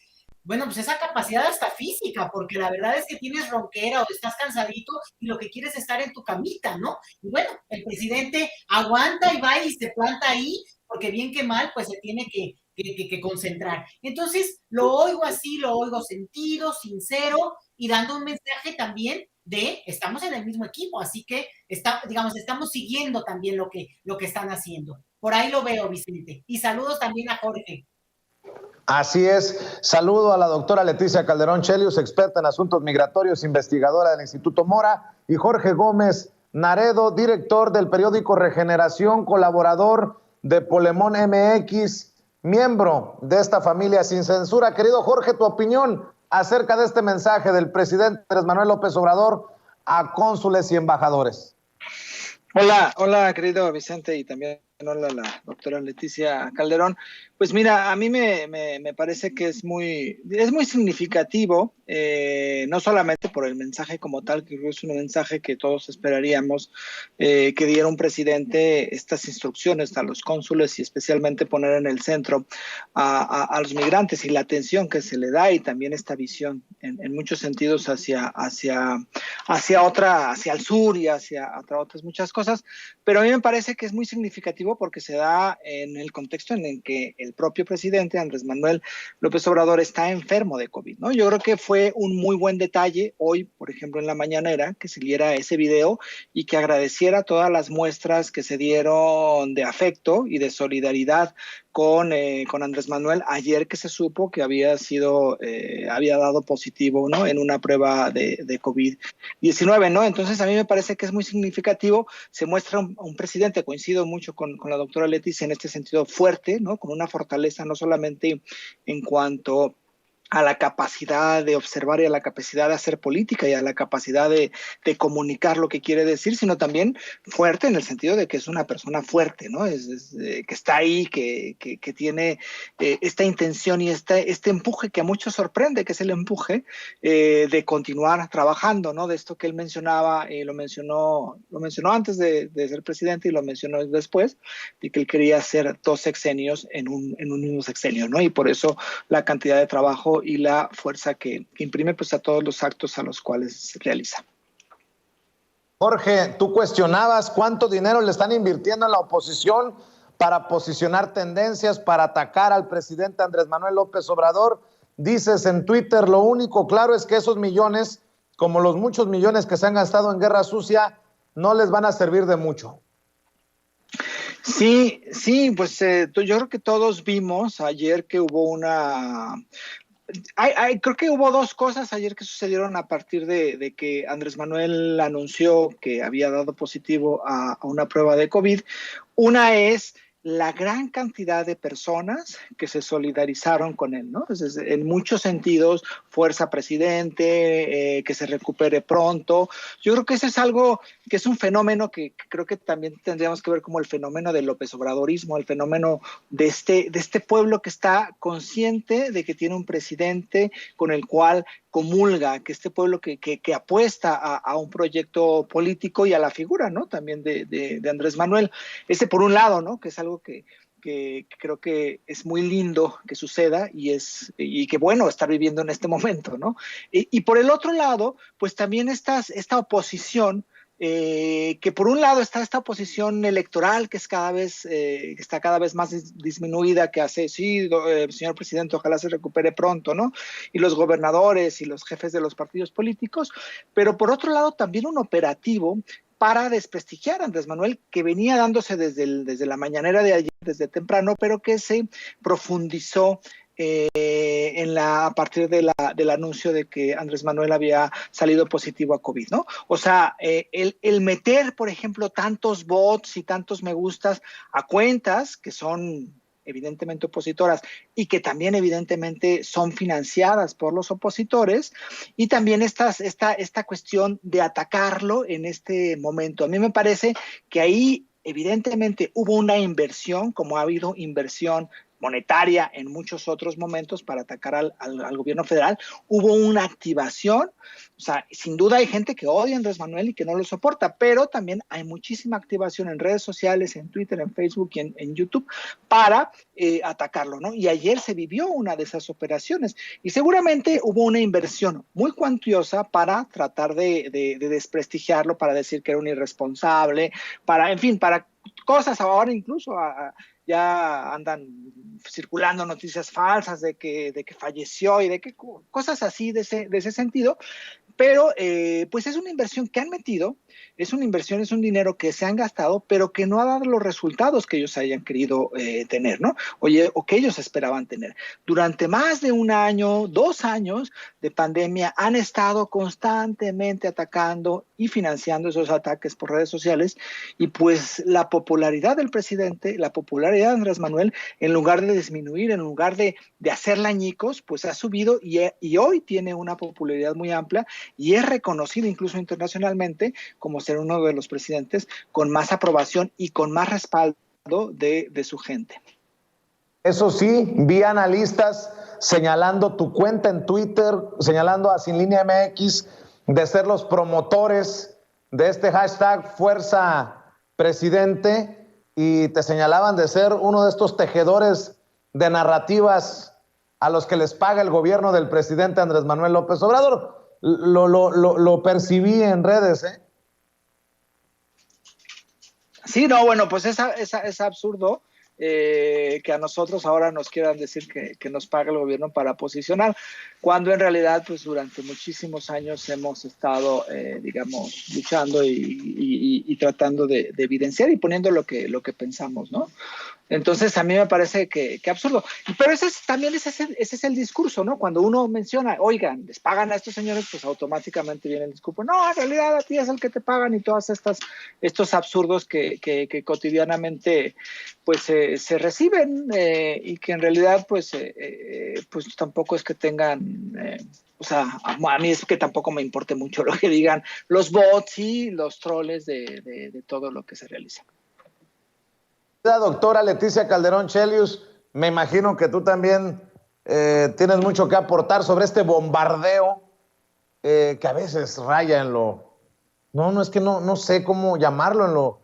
bueno, pues esa capacidad hasta física, porque la verdad es que tienes ronquera o estás cansadito y lo que quieres es estar en tu camita, ¿no? Y bueno, el presidente aguanta y va y se planta ahí, porque bien que mal, pues se tiene que concentrar. Entonces, lo oigo así, lo oigo sentido, sincero, y dando un mensaje también de estamos en el mismo equipo, así que digamos, estamos siguiendo también lo que están haciendo. Por ahí lo veo, Vicente. Y saludos también a Jorge. Así es. Saludo a la doctora Leticia Calderón Shelius, experta en asuntos migratorios, investigadora del Instituto Mora, y Jorge Gómez Naredo, director del periódico Regeneración, colaborador de Polemón MX, miembro de esta familia sin censura. Querido Jorge, tu opinión acerca de este mensaje del presidente Andrés Manuel López Obrador a cónsules y embajadores. Hola, querido Vicente, y también hola a la doctora Leticia Calderón. Pues mira, a mí me parece que es muy significativo, no solamente por el mensaje como tal, que es un mensaje que todos esperaríamos que diera un presidente estas instrucciones a los cónsules y especialmente poner en el centro a los migrantes y la atención que se le da y también esta visión en muchos sentidos hacia el sur y hacia otras muchas cosas, pero a mí me parece que es muy significativo porque se da en el contexto en el que el propio presidente Andrés Manuel López Obrador está enfermo de COVID, ¿no? Yo creo que fue un muy buen detalle hoy, por ejemplo, en la mañanera, que siguiera ese video y que agradeciera todas las muestras que se dieron de afecto y de solidaridad con Andrés Manuel ayer que se supo que había dado positivo, ¿no? En una prueba de COVID-19, ¿no? Entonces a mí me parece que es muy significativo, se muestra un presidente, coincido mucho con la doctora Leticia en este sentido, fuerte, ¿no? Con una fortaleza no solamente en cuanto a la capacidad de observar y a la capacidad de hacer política y a la capacidad de comunicar lo que quiere decir, sino también fuerte en el sentido de que es una persona fuerte, ¿no? Que está ahí, que tiene esta intención y este empuje que a muchos sorprende, que es el empuje de continuar trabajando, ¿no? De esto que él mencionaba, lo mencionó antes de ser presidente y lo mencionó después, de que él quería hacer 2 sexenios en un mismo sexenio, ¿no? Y por eso la cantidad de trabajo y la fuerza que imprime pues a todos los actos a los cuales realiza. Jorge, tú cuestionabas cuánto dinero le están invirtiendo en la oposición para posicionar tendencias, para atacar al presidente Andrés Manuel López Obrador. Dices en Twitter, lo único claro es que esos millones, como los muchos millones que se han gastado en guerra sucia, no les van a servir de mucho. Sí, pues yo creo que todos vimos ayer que hubo creo que hubo 2 cosas ayer que sucedieron a partir de que Andrés Manuel anunció que había dado positivo a una prueba de COVID. Una es la gran cantidad de personas que se solidarizaron con él, ¿no? Entonces, en muchos sentidos, fuerza presidente, que se recupere pronto. Yo creo que eso es algo que es un fenómeno que creo que también tendríamos que ver como el fenómeno del López Obradorismo, el fenómeno de este pueblo que está consciente de que tiene un presidente con el cual comulga, que este pueblo que apuesta a un proyecto político y a la figura, ¿no? También de Andrés Manuel. Ese por un lado, ¿no? Que es algo que creo que es muy lindo que suceda y que bueno estar viviendo en este momento, ¿no? Y por el otro lado, pues también esta oposición, que por un lado está esta oposición electoral que está cada vez más disminuida, que hace, sí, señor presidente, ojalá se recupere pronto, ¿no? Y los gobernadores y los jefes de los partidos políticos, pero por otro lado también un operativo para desprestigiar a Andrés Manuel, que venía dándose desde la mañanera de ayer, desde temprano, pero que se profundizó a partir del anuncio de que Andrés Manuel había salido positivo a COVID, ¿no? O sea, el meter, por ejemplo, tantos bots y tantos me gustas a cuentas que son evidentemente opositoras y que también evidentemente son financiadas por los opositores, y también esta cuestión de atacarlo en este momento. A mí me parece que ahí evidentemente hubo una inversión, como ha habido inversión monetaria en muchos otros momentos para atacar al gobierno federal. Hubo una activación, o sea, sin duda hay gente que odia a Andrés Manuel y que no lo soporta, pero también hay muchísima activación en redes sociales, en Twitter, en Facebook y en YouTube para atacarlo, ¿no? Y ayer se vivió una de esas operaciones y seguramente hubo una inversión muy cuantiosa para tratar de desprestigiarlo, para decir que era un irresponsable, en fin, para cosas. Ahora incluso ya andan circulando noticias falsas de que falleció y de que cosas así de ese sentido. Pero pues es una inversión que han metido, es una inversión, es un dinero que se han gastado, pero que no ha dado los resultados que ellos hayan querido tener, ¿no? O que ellos esperaban tener. Durante más de un año, 2 años de pandemia, han estado constantemente atacando y financiando esos ataques por redes sociales, y pues la popularidad del presidente, la popularidad de Andrés Manuel, en lugar de disminuir, en lugar de hacerla añicos, pues ha subido y hoy tiene una popularidad muy amplia y es reconocido incluso internacionalmente como ser uno de los presidentes con más aprobación y con más respaldo de su gente. Eso sí, vi analistas señalando tu cuenta en Twitter, señalando a Sin Línea MX de ser los promotores de este hashtag Fuerza Presidente, y te señalaban de ser uno de estos tejedores de narrativas a los que les paga el gobierno del presidente Andrés Manuel López Obrador. Lo percibí en redes, ¿eh? Sí, no, bueno, pues es absurdo que a nosotros ahora nos quieran decir que nos paga el gobierno para posicionar, cuando en realidad pues durante muchísimos años hemos estado, digamos, luchando y tratando de evidenciar y poniendo lo que pensamos, ¿no? Entonces a mí me parece que absurdo. Pero ese es el discurso, ¿no? Cuando uno menciona, oigan, les pagan a estos señores, pues automáticamente viene el discurso. No, en realidad a ti es el que te pagan, y todas estos absurdos que cotidianamente pues se reciben, y que en realidad pues tampoco es que tengan... o sea, a mí es que tampoco me importe mucho lo que digan los bots y los troles de todo lo que se realiza. Doctora Leticia Calderón Chelius, me imagino que tú también tienes mucho que aportar sobre este bombardeo que a veces raya en lo... No es que no sé cómo llamarlo,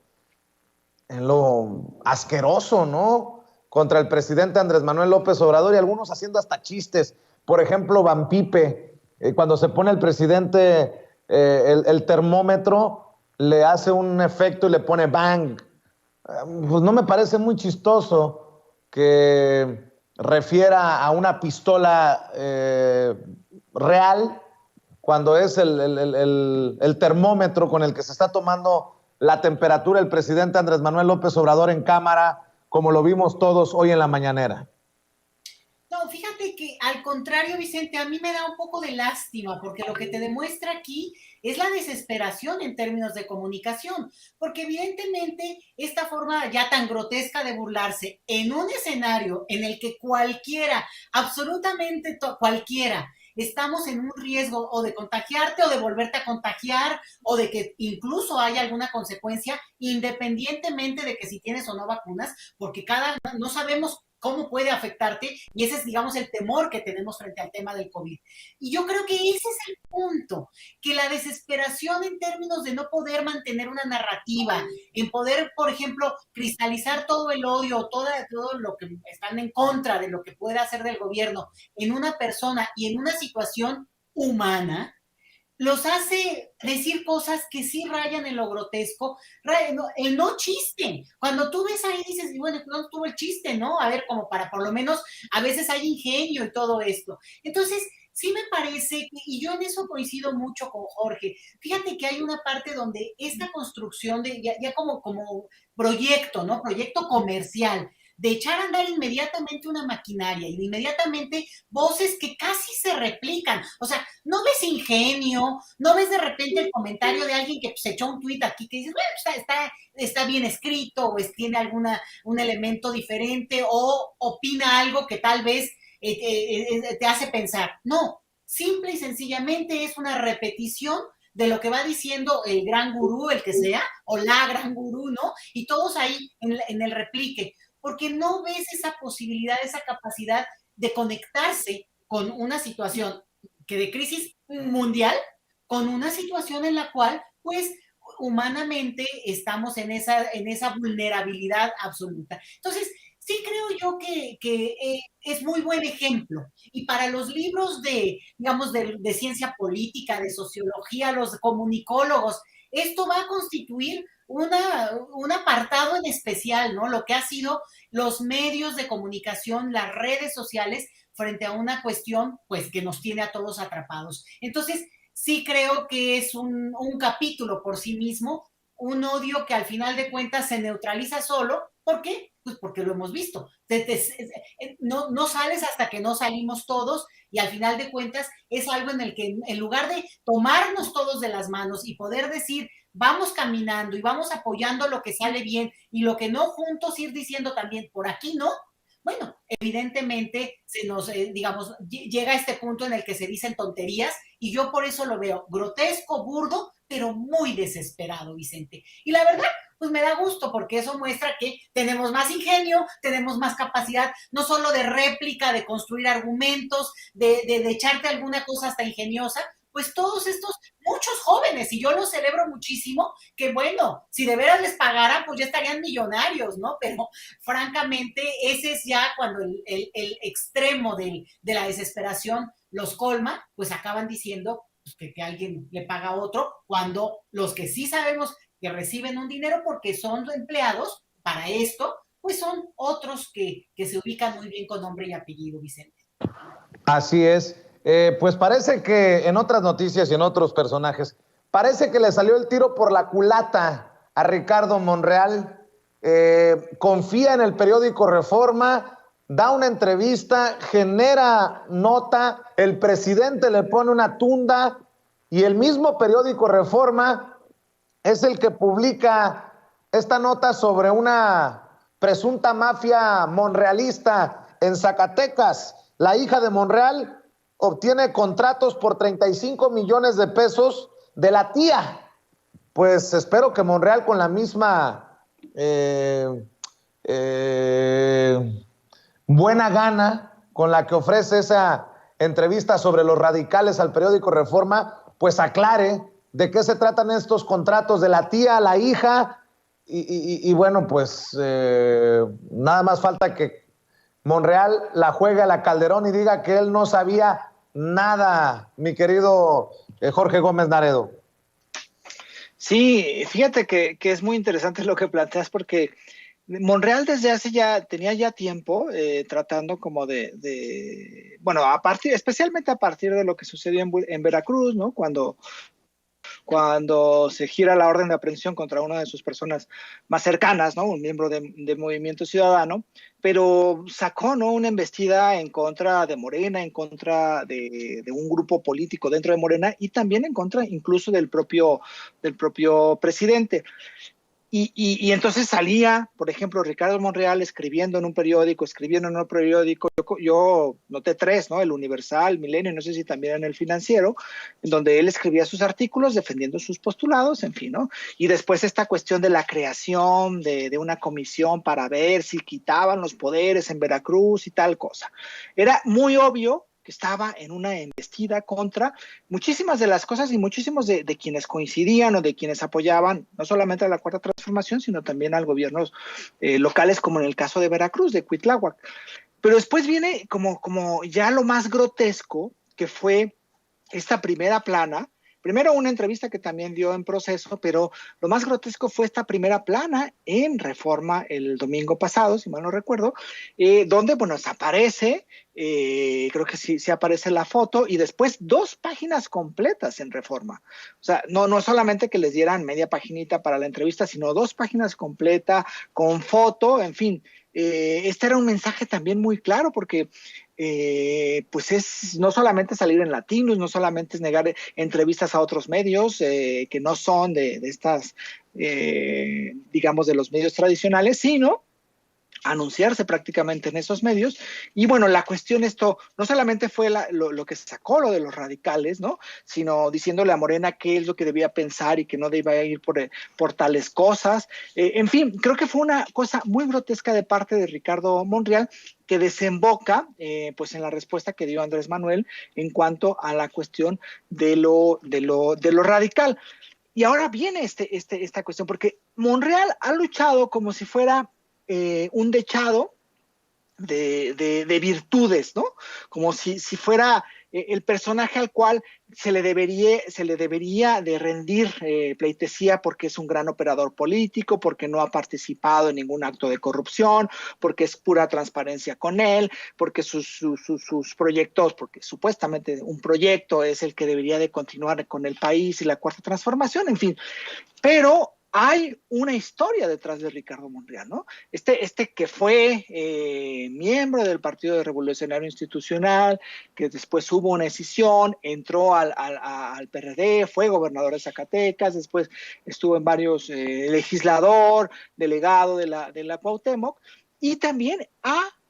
en lo asqueroso, ¿no? Contra el presidente Andrés Manuel López Obrador, y algunos haciendo hasta chistes. Por ejemplo, Van Pipe, cuando se pone el presidente el termómetro, le hace un efecto y le pone bang. Pues no me parece muy chistoso que refiera a una pistola real cuando es el termómetro con el que se está tomando la temperatura el presidente Andrés Manuel López Obrador en cámara, como lo vimos todos hoy en la mañanera. No, fíjate fíjate que al contrario, Vicente, a mí me da un poco de lástima, porque lo que te demuestra aquí es la desesperación en términos de comunicación, porque evidentemente esta forma ya tan grotesca de burlarse en un escenario en el que cualquiera, absolutamente cualquiera, estamos en un riesgo o de contagiarte o de volverte a contagiar o de que incluso haya alguna consecuencia, independientemente de que si tienes o no vacunas, porque no sabemos cómo puede afectarte, y ese es, digamos, el temor que tenemos frente al tema del COVID. Y yo creo que ese es el punto, que la desesperación en términos de no poder mantener una narrativa, en poder, por ejemplo, cristalizar todo el odio, todo lo que están en contra de lo que puede hacer del gobierno en una persona y en una situación humana, los hace decir cosas que sí rayan en lo grotesco, el no chiste. Cuando tú ves ahí dices, bueno, ¿dónde estuvo el chiste, no? A ver, como para por lo menos, a veces hay ingenio y todo esto. Entonces, sí me parece, y yo en eso coincido mucho con Jorge, fíjate que hay una parte donde esta construcción de, ya como proyecto, ¿no? Proyecto comercial, de echar a andar inmediatamente una maquinaria y inmediatamente voces que casi se replican. O sea, no ves ingenio, no ves de repente el comentario de alguien que pues, echó un tuit aquí que dice, bueno, está bien escrito o tiene un elemento diferente o opina algo que tal vez te hace pensar. No, simple y sencillamente es una repetición de lo que va diciendo el gran gurú, el que sea, o la gran gurú, ¿no? Y todos ahí en el replique, porque no ves esa posibilidad, esa capacidad de conectarse con una situación que de crisis mundial, con una situación en la cual, pues, humanamente estamos en esa vulnerabilidad absoluta. Entonces, sí creo yo que es muy buen ejemplo. Y para los libros digamos, de ciencia política, de sociología, los comunicólogos, esto va a constituir un apartado en especial, ¿no? Lo que ha sido los medios de comunicación, las redes sociales, frente a una cuestión, pues, que nos tiene a todos atrapados. Entonces, sí creo que es un capítulo por sí mismo, un odio que al final de cuentas se neutraliza solo. ¿Por qué? Pues porque lo hemos visto. No sales hasta que no salimos todos, y al final de cuentas es algo en el que en lugar de tomarnos todos de las manos y poder decir, vamos caminando y vamos apoyando lo que sale bien y lo que no, juntos ir diciendo también, por aquí no. Bueno, evidentemente digamos, llega a este punto en el que se dicen tonterías, y yo por eso lo veo grotesco, burdo, pero muy desesperado, Vicente. Y la verdad, pues me da gusto, porque eso muestra que tenemos más ingenio, tenemos más capacidad, no solo de réplica, de construir argumentos, de echarte alguna cosa hasta ingeniosa, pues todos estos, muchos jóvenes, y yo los celebro muchísimo, que bueno, si de veras les pagaran, pues ya estarían millonarios, ¿no? Pero francamente, ese es ya cuando el extremo de la desesperación los colma, pues acaban diciendo pues, que alguien le paga a otro, cuando los que sí sabemos que reciben un dinero porque son empleados para esto, pues son otros que se ubican muy bien con nombre y apellido, Vicente. Así es. Pues parece que en otras noticias y en otros personajes, parece que le salió el tiro por la culata a Ricardo Monreal. Confía en el periódico Reforma, da una entrevista, genera nota, el presidente le pone una tunda, y el mismo periódico Reforma es el que publica esta nota sobre una presunta mafia monrealista en Zacatecas. La hija de Monreal obtiene contratos por 35 millones de pesos de la tía. Pues espero que Monreal, con la misma buena gana con la que ofrece esa entrevista sobre los radicales al periódico Reforma, pues aclare de qué se tratan estos contratos de la tía a la hija. Y bueno, pues nada más falta que Monreal la juegue a la Calderón y diga que él no sabía nada, mi querido Jorge Gómez Naredo. Sí, fíjate que es muy interesante lo que planteas, porque Monreal tenía ya tiempo tratando como bueno, especialmente a partir de lo que sucedió en Veracruz, ¿no? Cuando cuando se gira la orden de aprehensión contra una de sus personas más cercanas, ¿no? Un miembro de Movimiento Ciudadano, pero sacó, ¿no?, una embestida en contra de Morena, en contra de un grupo político dentro de Morena y también en contra incluso del propio presidente. Y entonces salía, por ejemplo, Ricardo Monreal escribiendo en un periódico, escribiendo en otro periódico. Yo noté 3, ¿no? El Universal, Milenio, no sé si también en el Financiero, en donde él escribía sus artículos defendiendo sus postulados, en fin, ¿no? Y después esta cuestión de la creación de una comisión para ver si quitaban los poderes en Veracruz y tal cosa. Era muy obvio que estaba en una embestida contra muchísimas de las cosas y muchísimos de quienes coincidían o de quienes apoyaban no solamente a la Cuarta Transformación, sino también a gobiernos locales, como en el caso de Veracruz, de Cuitláhuac. Pero después viene como ya lo más grotesco, que fue esta primera plana. Primero una entrevista que también dio en Proceso, pero lo más grotesco fue esta primera plana en Reforma el domingo pasado, si mal no recuerdo, donde, bueno, aparece, creo que sí aparece la foto, y después 2 páginas completas en Reforma. O sea, no solamente que les dieran media paginita para la entrevista, sino 2 páginas completas, con foto, en fin. Este era un mensaje también muy claro, porque pues es no solamente salir en Latinos, no solamente es negar entrevistas a otros medios que no son de estas, digamos, de los medios tradicionales, sino anunciarse prácticamente en esos medios. Y bueno, la cuestión esto no solamente fue lo que sacó lo de los radicales, ¿no?, sino diciéndole a Morena qué es lo que debía pensar y que no debía ir por tales cosas. En fin, creo que fue una cosa muy grotesca de parte de Ricardo Monreal, que desemboca pues en la respuesta que dio Andrés Manuel en cuanto a la cuestión de lo radical. Y ahora viene esta cuestión, porque Monreal ha luchado como si fuera un dechado de virtudes, ¿no? Como si fuera el personaje al cual se le debería de rendir pleitesía porque es un gran operador político, porque no ha participado en ningún acto de corrupción, porque es pura transparencia con él, porque sus proyectos, porque supuestamente un proyecto es el que debería de continuar con el país y la Cuarta Transformación, en fin. Pero hay una historia detrás de Ricardo Monreal, ¿no? Este que fue miembro del Partido Revolucionario Institucional, que después hubo una escisión, entró al PRD, fue gobernador de Zacatecas, después estuvo en varios, legislador, delegado de la Cuauhtémoc, y también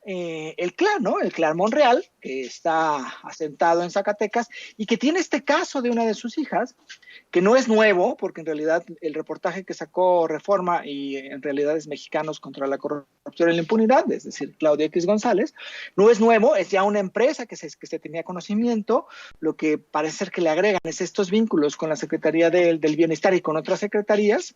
el clan, ¿no? El clan Monreal, que está asentado en Zacatecas y que tiene este caso de una de sus hijas, que no es nuevo, porque en realidad el reportaje que sacó Reforma y en realidad es Mexicanos contra la Corrupción y la Impunidad, es decir, Claudia X González, no es nuevo, es ya una empresa que se tenía conocimiento. Lo que parece ser que le agregan es estos vínculos con la Secretaría del Bienestar y con otras secretarías,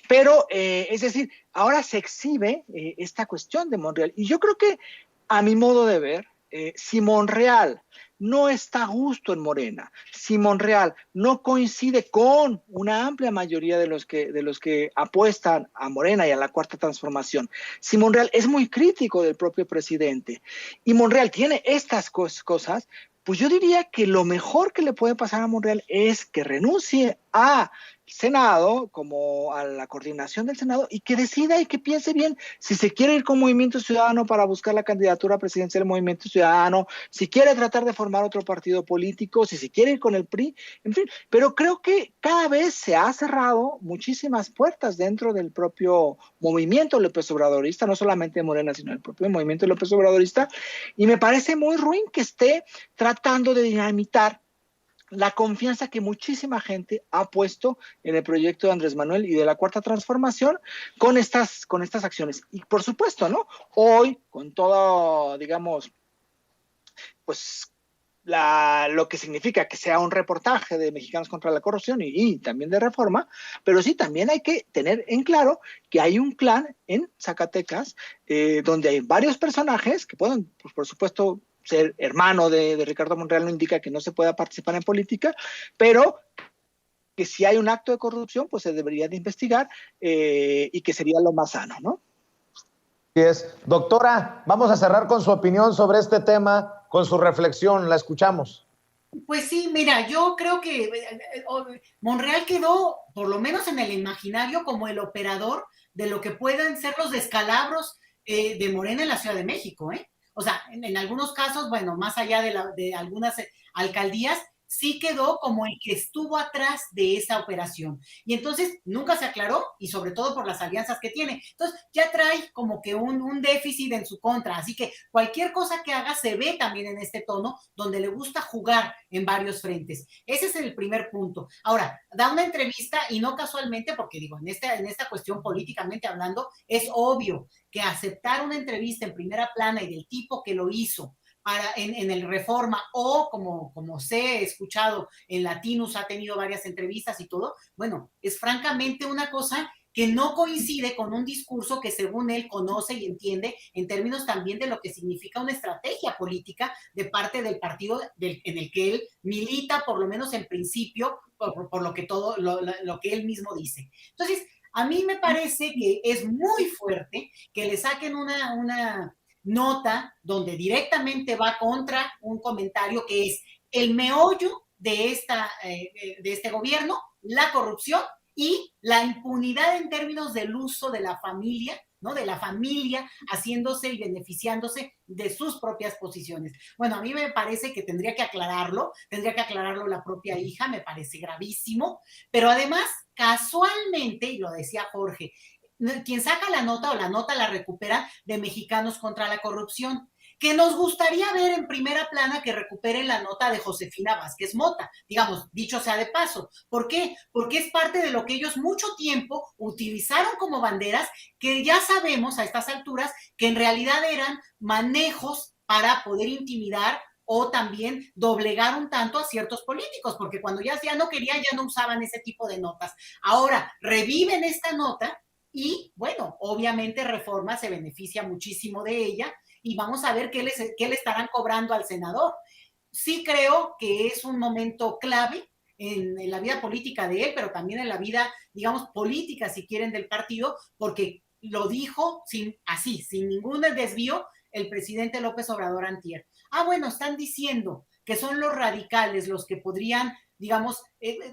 pero es decir, ahora se exhibe esta cuestión de Monreal, y yo creo que a mi modo de ver, si Monreal no está a gusto en Morena, si Monreal no coincide con una amplia mayoría de los que apuestan a Morena y a la Cuarta Transformación, si Monreal es muy crítico del propio presidente y Monreal tiene estas cosas, pues yo diría que lo mejor que le puede pasar a Monreal es que renuncie a Senado, como a la coordinación del Senado, y que decida y que piense bien si se quiere ir con Movimiento Ciudadano para buscar la candidatura presidencial del Movimiento Ciudadano, si quiere tratar de formar otro partido político, si se quiere ir con el PRI, en fin. Pero creo que cada vez se ha cerrado muchísimas puertas dentro del propio movimiento López Obradorista, no solamente de Morena, sino del propio movimiento López Obradorista, y me parece muy ruin que esté tratando de dinamitar la confianza que muchísima gente ha puesto en el proyecto de Andrés Manuel y de la Cuarta Transformación con estas acciones. Y por supuesto, ¿no?, hoy, con todo, digamos, pues lo que significa que sea un reportaje de Mexicanos contra la Corrupción y también de Reforma, pero sí también hay que tener en claro que hay un clan en Zacatecas donde hay varios personajes que pueden, pues, por supuesto, ser hermano de Ricardo Monreal no indica que no se pueda participar en política, pero que si hay un acto de corrupción, pues se debería de investigar y que sería lo más sano, ¿no? Así es. Doctora, vamos a cerrar con su opinión sobre este tema, con su reflexión, la escuchamos. Pues sí, mira, yo creo que Monreal quedó, por lo menos en el imaginario, como el operador de lo que pueden ser los descalabros de Morena en la Ciudad de México, ¿eh? O sea, en algunos casos, bueno, más allá de algunas alcaldías, sí quedó como el que estuvo atrás de esa operación. Y entonces nunca se aclaró, y sobre todo por las alianzas que tiene. Entonces ya trae como que un déficit en su contra. Así que cualquier cosa que haga se ve también en este tono, donde le gusta jugar en varios frentes. Ese es el primer punto. Ahora, da una entrevista, y no casualmente, porque digo, en esta cuestión políticamente hablando, es obvio que aceptar una entrevista en primera plana y del tipo que lo hizo, en el Reforma, o como se he escuchado en Latinus, ha tenido varias entrevistas y todo, bueno, es francamente una cosa que no coincide con un discurso que según él conoce y entiende en términos también de lo que significa una estrategia política de parte del partido en el que él milita, por lo menos en principio, por lo que todo lo que él mismo dice. Entonces, a mí me parece que es muy fuerte que le saquen una nota donde directamente va contra un comentario que es el meollo de este gobierno, la corrupción y la impunidad en términos del uso de la familia, ¿no? De la familia haciéndose y beneficiándose de sus propias posiciones. Bueno, a mí me parece que tendría que aclararlo la propia hija, me parece gravísimo, pero además, casualmente, y lo decía Jorge, quien saca la nota o la nota la recupera de Mexicanos contra la Corrupción, que nos gustaría ver en primera plana que recuperen la nota de Josefina Vázquez Mota, digamos, dicho sea de paso. ¿Por qué? Porque es parte de lo que ellos mucho tiempo utilizaron como banderas, que ya sabemos a estas alturas que en realidad eran manejos para poder intimidar o también doblegar un tanto a ciertos políticos, porque cuando ya no querían, ya no usaban ese tipo de notas. Ahora reviven esta nota y, bueno, obviamente Reforma se beneficia muchísimo de ella, y vamos a ver qué le estarán cobrando al senador. Sí creo que es un momento clave en la vida política de él, pero también en la vida, digamos, política, si quieren, del partido, porque lo dijo sin ningún desvío el presidente López Obrador antier. Bueno, están diciendo que son los radicales los que podrían, digamos,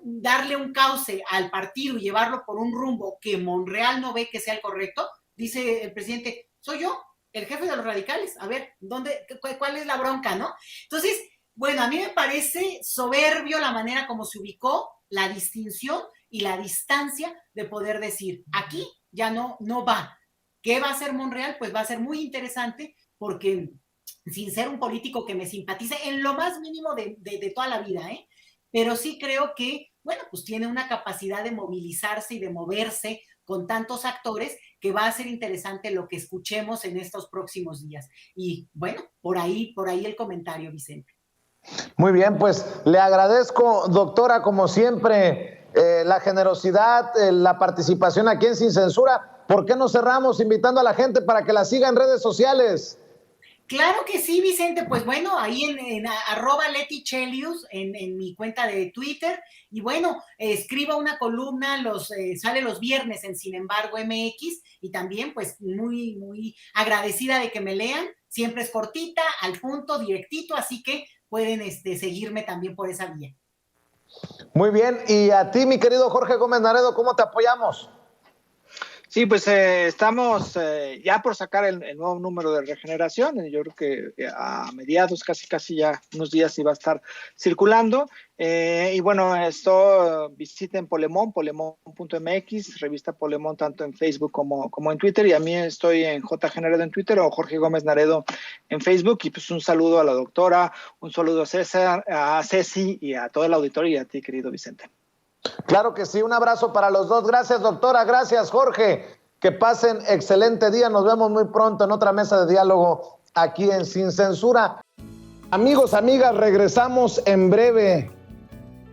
darle un cauce al partido y llevarlo por un rumbo que Monreal no ve que sea el correcto. Dice el presidente, soy yo, el jefe de los radicales, a ver, ¿cuál es la bronca, no? Entonces, bueno, a mí me parece soberbio la manera como se ubicó, la distinción y la distancia de poder decir, aquí ya no va. ¿Qué va a hacer Monreal? Pues va a ser muy interesante, porque sin ser un político que me simpatice en lo más mínimo de toda la vida, pero sí creo que, bueno, pues tiene una capacidad de movilizarse y de moverse con tantos actores, que va a ser interesante lo que escuchemos en estos próximos días. Y bueno, por ahí el comentario, Vicente. Muy bien, pues le agradezco, doctora, como siempre, la generosidad, la participación aquí en Sin Censura. ¿Por qué no cerramos invitando a la gente para que la siga en redes sociales? Claro que sí, Vicente. Pues bueno, ahí en @LetiChelius, en mi cuenta de Twitter. Y bueno, escribo una columna, sale los viernes en Sin Embargo MX, y también pues muy, muy agradecida de que me lean. Siempre es cortita, al punto, directito, así que pueden seguirme también por esa vía. Muy bien. Y a ti, mi querido Jorge Gómez Naredo, ¿cómo te apoyamos? Sí, pues estamos ya por sacar el nuevo número de Regeneración. Yo creo que a mediados, casi ya unos días iba a estar circulando. Y bueno, visiten polemon.mx, revista Polemon, tanto en Facebook como en Twitter. Y a mí estoy en J. Naredo en Twitter, o Jorge Gómez Naredo en Facebook. Y pues un saludo a la doctora, un saludo a César, a Ceci y a todo el auditorio, y a ti, querido Vicente. Claro que sí, un abrazo para los dos. Gracias, doctora, gracias, Jorge. Que pasen excelente día. Nos vemos muy pronto en otra mesa de diálogo aquí en Sin Censura. Amigos, amigas, regresamos en breve,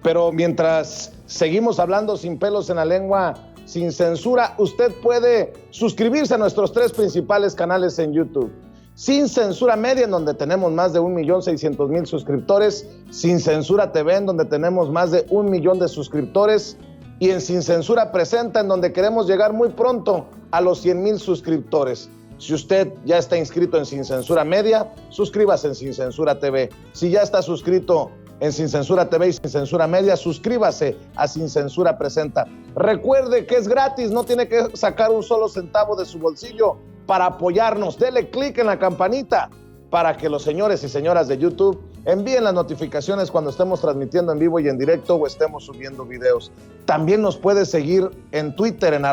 pero mientras seguimos hablando sin pelos en la lengua, sin censura, usted puede suscribirse a nuestros 3 principales canales en YouTube. Sin Censura Media, en donde tenemos más de 1,600,000 suscriptores, Sin Censura TV, en donde tenemos más de 1 millón de suscriptores, y en Sin Censura Presenta, en donde queremos llegar muy pronto a los 100,000 suscriptores. Si usted ya está inscrito en Sin Censura Media, suscríbase en Sin Censura TV. Si ya está suscrito en Sin Censura TV y Sin Censura Media. Suscríbase a Sin Censura Presenta. Recuerde que es gratis, no tiene que sacar un solo centavo de su bolsillo para apoyarnos. Dele clic en la campanita para que los señores y señoras de YouTube envíen las notificaciones cuando estemos transmitiendo en vivo y en directo o estemos subiendo videos. También nos puede seguir en Twitter en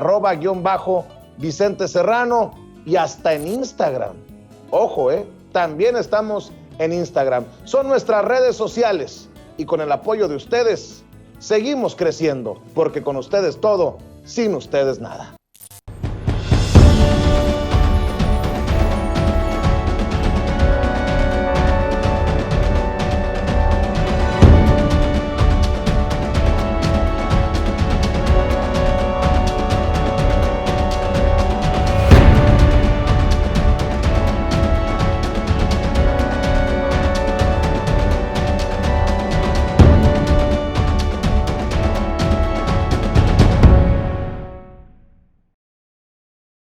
@Vicente Serrano y hasta en Instagram. Ojo, también estamos en Instagram. Son nuestras redes sociales y con el apoyo de ustedes seguimos creciendo, porque con ustedes todo, sin ustedes nada.